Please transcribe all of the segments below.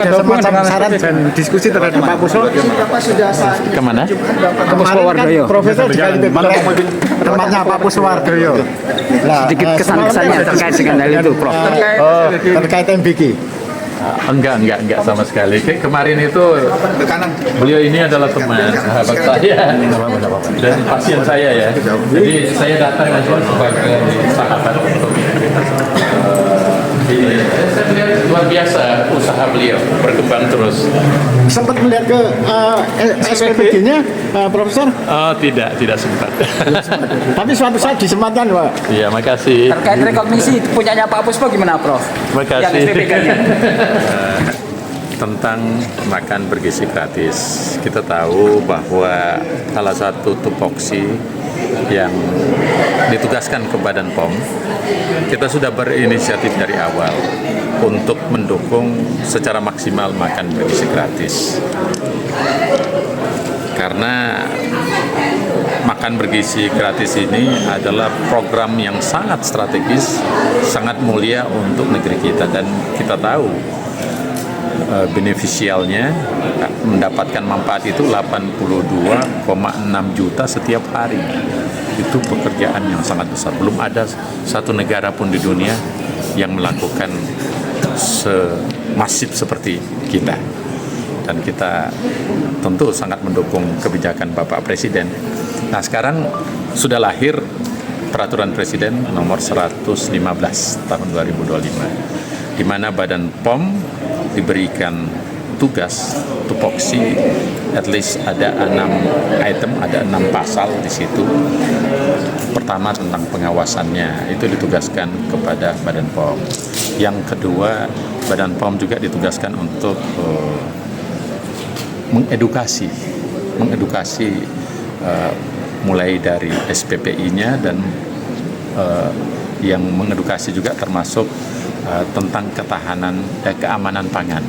Semacam saran dan diskusi terhadap Pak Puspo. Bapak sudah saat Kemana? Ke Puspo Wardoyo. Profesor juga lebih tempatnya Pak Puspo Wardoyo. Sedikit kesan-kesannya terkait dengan hal itu, Prof. Terkait MBG. Enggak sama sekali. Kemarin itu beliau ini adalah teman sahabat saya dan pasien saya ya. Jadi saya datang aja sebagai sahabat untuk saya melihat luar biasa usaha beliau berkembang terus. Sempat melihat ke SPPG-nya, Profesor? Oh tidak sempat. Tapi suatu saat disempatkan, Pak. Iya, makasih. terkait rekognisi punyanya Pak Puspo gimana, Prof? Makasih. Yang SPPK-nya. Tentang makan bergizi gratis, kita tahu bahwa salah satu tupoksi yang ditugaskan ke Badan POM, kita sudah berinisiatif dari awal untuk mendukung secara maksimal makan bergizi gratis. Karena makan bergizi gratis ini adalah program yang sangat strategis, sangat mulia untuk negeri kita, dan kita tahu benefisialnya mendapatkan manfaat itu 82,6 juta setiap hari. Itu pekerjaan yang sangat besar. Belum ada satu negara pun di dunia yang melakukan semasif seperti kita. Dan kita tentu sangat mendukung kebijakan Bapak Presiden. Nah, sekarang sudah lahir Peraturan Presiden nomor 115 tahun 2025, di mana Badan POM diberikan tugas tupoksi, at least ada 6 item, ada 6 pasal di situ. Pertama tentang pengawasannya, itu ditugaskan kepada Badan POM. Yang kedua, Badan POM juga ditugaskan untuk mengedukasi mulai dari SPPI-nya dan yang mengedukasi juga termasuk tentang ketahanan dan keamanan pangan.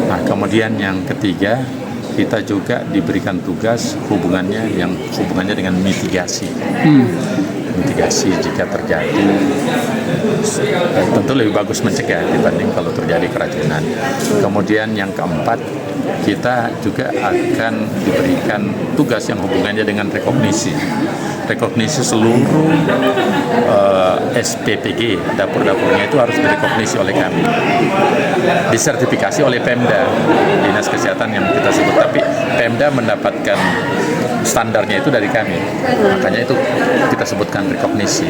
Nah, kemudian yang ketiga, kita juga diberikan tugas hubungannya dengan mitigasi. Mitigasi jika terjadi, tentu lebih bagus mencegah dibanding kalau terjadi keracunan. Kemudian yang keempat, kita juga akan diberikan tugas yang hubungannya dengan rekognisi seluruh SPPG, dapur-dapurnya itu harus direkognisi oleh kami, disertifikasi oleh Pemda, Dinas Kesehatan yang kita sebut, tapi Pemda mendapatkan standarnya itu dari kami, makanya itu kita sebutkan rekognisi,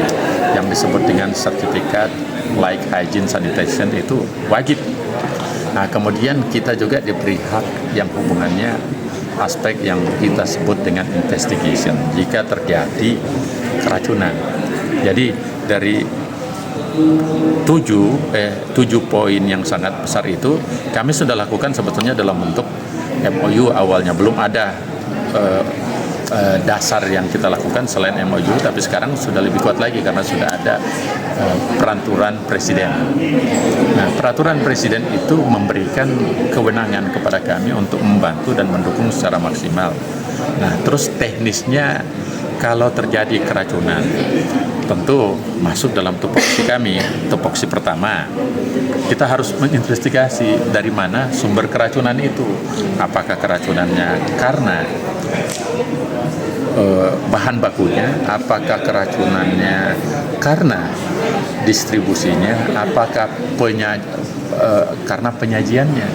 yang disebut dengan sertifikat like hygiene sanitation itu wajib. Nah, kemudian kita juga diberi hak yang hubungannya aspek yang kita sebut dengan investigation jika terjadi keracunan. Jadi dari 7 poin yang sangat besar itu kami sudah lakukan sebetulnya dalam bentuk MOU awalnya, belum ada dasar yang kita lakukan selain MOU, tapi sekarang sudah lebih kuat lagi karena sudah ada peraturan presiden. Nah, peraturan presiden itu memberikan kewenangan kepada kami untuk membantu dan mendukung secara maksimal. Nah, terus teknisnya kalau terjadi keracunan tentu masuk dalam tupoksi kami. Tupoksi pertama, kita harus menginvestigasi dari mana sumber keracunan itu. Apakah keracunannya karena bahan bakunya, apakah keracunannya karena distribusinya, apakah karena penyajiannya,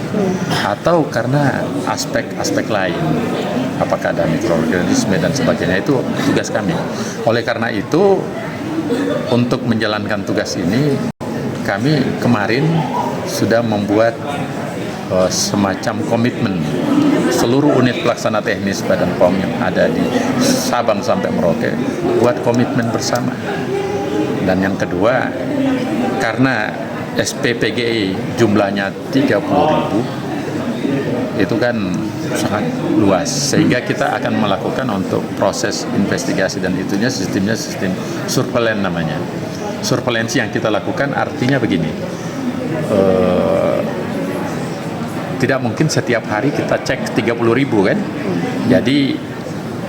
atau karena aspek-aspek lain, apakah ada mikroorganisme dan sebagainya. Itu tugas kami. Oleh karena itu, untuk menjalankan tugas ini, kami kemarin sudah membuat semacam komitmen seluruh unit pelaksana teknis Badan POM yang ada di Sabang sampai Merauke buat komitmen bersama. Dan yang kedua, karena SPPGI jumlahnya 30.000, itu kan sangat luas, sehingga kita akan melakukan untuk proses investigasi, dan itunya sistemnya sistem surveillance namanya. Surveillance yang kita lakukan artinya begini, tidak mungkin setiap hari kita cek 30.000 kan. Jadi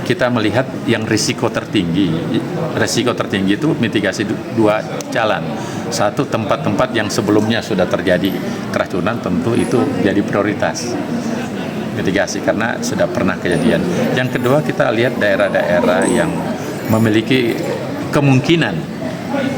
kita melihat yang risiko tertinggi. Risiko tertinggi itu mitigasi dua jalan. Satu, tempat-tempat yang sebelumnya sudah terjadi keracunan tentu itu jadi prioritas mitigasi karena sudah pernah kejadian. Yang kedua, kita lihat daerah-daerah yang memiliki kemungkinan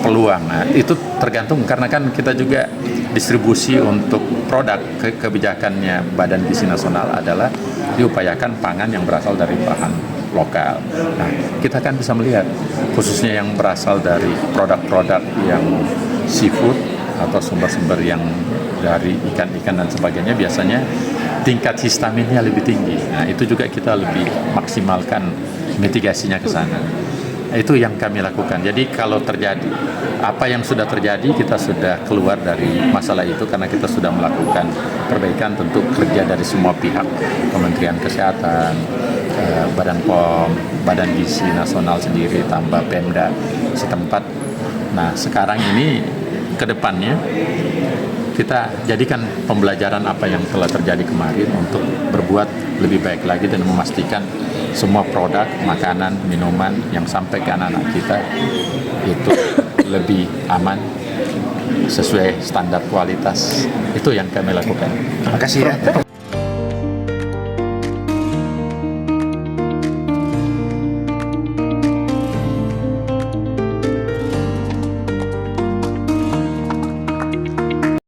peluang. Nah, itu tergantung karena kan kita juga distribusi untuk produk kebijakannya Badan Gizi Nasional adalah diupayakan pangan yang berasal dari bahan lokal. Nah, kita kan bisa melihat khususnya yang berasal dari produk-produk yang seafood atau sumber-sumber yang dari ikan-ikan dan sebagainya biasanya tingkat histaminnya lebih tinggi. Nah, itu juga kita lebih maksimalkan mitigasinya ke sana. Itu yang kami lakukan. Jadi kalau terjadi apa yang sudah terjadi, kita sudah keluar dari masalah itu karena kita sudah melakukan perbaikan, tentu kerja dari semua pihak, Kementerian Kesehatan, Badan POM, Badan Gizi Nasional sendiri, tambah Pemda setempat. Nah, sekarang ini ke depannya kita jadikan pembelajaran apa yang telah terjadi kemarin untuk berbuat lebih baik lagi dan memastikan semua produk, makanan, minuman yang sampai ke anak-anak kita itu lebih aman sesuai standar kualitas. Itu yang kami lakukan. Terima kasih ya.